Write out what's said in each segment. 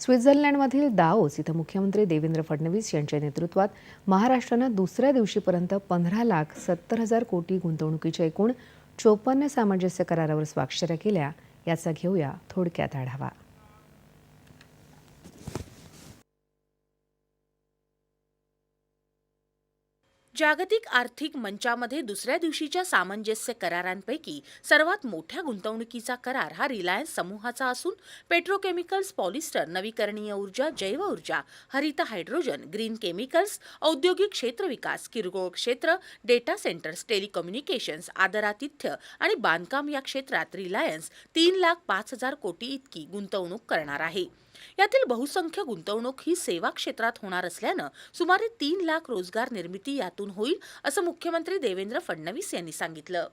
स्वित्झर्लंडमधील दाओस इथं मुख्यमंत्री देवेंद्र फडणवीस यांच्या नेतृत्वात महाराष्ट्रानं दुसऱ्या दिवशीपर्यंत 15,70,000 कोटी गुंतवणुकीच्या एकूण 54 सामंजस्य करारावर स्वाक्षऱ्या केल्या. याचा घेऊया थोडक्यात आढावा. जागतिक आर्थिक मंचामध्ये दुसऱ्या दिवशीच्या सामंजस्य करारांपैकी सर्वात मोठ्या गुंतवणुकीचा करार हा रिलायन्स समूहाचा असून पेट्रोकेमिकल्स, पॉलिस्टर, नवीकरणीय ऊर्जा, जैव ऊर्जा, हरित हायड्रोजन, ग्रीन केमिकल्स, औद्योगिक क्षेत्र विकास, किरकोळ क्षेत्र, डेटा सेंटर्स, टेलिकम्युनिकेशन्स, आदरातिथ्य आणि बांधकाम या क्षेत्रात रिलायन्स 3,05,000 कोटी इतकी गुंतवणूक करणार आहे. यातील बहुसंख्य गुंतवणूक ही सेवा क्षेत्रात होणार असल्यानं सुमारे 3 लाख रोजगार निर्मिती यातून होईल, असं मुख्यमंत्री देवेंद्र फडणवीस यांनी सांगितलं.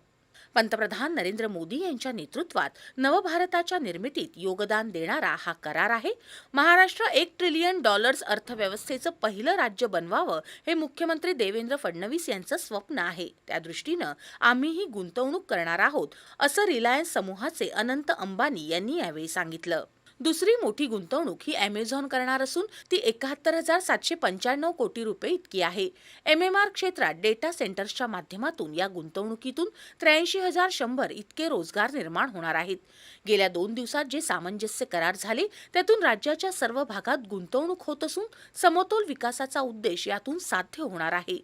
पंतप्रधान नरेंद्र मोदी यांच्या नेतृत्वात नवभारताच्या निर्मितीत योगदान देणारा हा करार आहे. महाराष्ट्र $1 ट्रिलियन अर्थव्यवस्थेचं पहिलं राज्य बनवावं हे मुख्यमंत्री देवेंद्र फडणवीस यांचं स्वप्न आहे. त्या दृष्टीनं आम्हीही गुंतवणूक करणार आहोत, असं रिलायन्स समूहाचे अनंत अंबानी यांनी यावेळी सांगितलं. दुसरी मोठी गुंतवणूक ही अॅमेझॉन करणार असून ती 71,795 कोटी रुपये इतकी आहे. MMR क्षेत्रात डेटा सेंटर्सच्या माध्यमातून या गुंतवणुकीतून 83,100 इतके रोजगार निर्माण होणार आहेत. गेल्या 2 दिवसात जे सामंजस्य करार झाले त्यातून राज्याच्या सर्व भागात गुंतवणूक होत असून समतोल विकासाचा उद्देश यातून साध्य होणार आहे.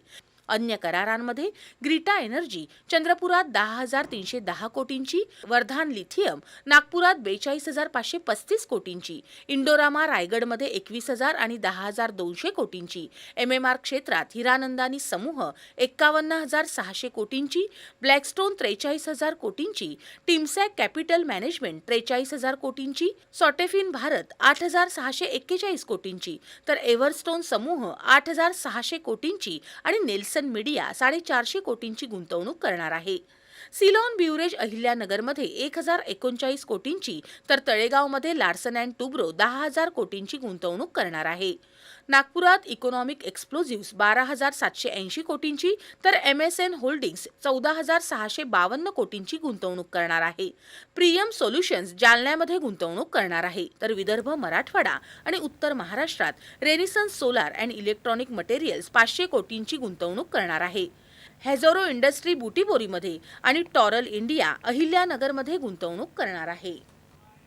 अन्य करारांमध्ये ग्रीटा एनर्जी चंद्रपुरात 10,310 कोटींची, वर्धान लिथियम नागपुरात 42,535 कोटींची, इंडोरामा रायगडमध्ये 21,000 आणि 10,200 कोटींची, MMR क्षेत्रात हिरानंदानी समूह 51,600 कोटींची, ब्लॅकस्टोन 43,000 कोटींची, टिमसॅक कॅपिटल मॅनेजमेंट 43,000 कोटींची, सॉटेफिन भारत 8,641 कोटींची, तर एव्हरस्टोन समूह 8,600 कोटींची आणि नेल्सन मीडिया 450 कोटींची गुंतवणूक करणार आहे. सिलॉन ब्युरेज अहिल्यानगरमध्ये 1,039 कोटींची, तर तळेगावमध्ये लार्सन अँड टुब्रो 10,000 कोटींची गुंतवणूक करणार आहे. नागपुरात इकॉनॉमिक एक्सप्लोझिव्हज 12,780 कोटींची, तर MSN होल्डिंग्स 14,652 कोटींची गुंतवणूक करणार आहे. प्रियम सोल्युशन्स जालन्यामध्ये गुंतवणूक करणार आहे, तर विदर्भ, मराठवाडा आणि उत्तर महाराष्ट्रात renaissance solar and electronic materials 500 कोटींची गुंतवणूक करणार आहे. हेझोरो इंडस्ट्री बुटीबोरीमध्ये आणि टॉरल इंडिया अहिल्यानगरमध्ये गुंतवणूक करणार आहे.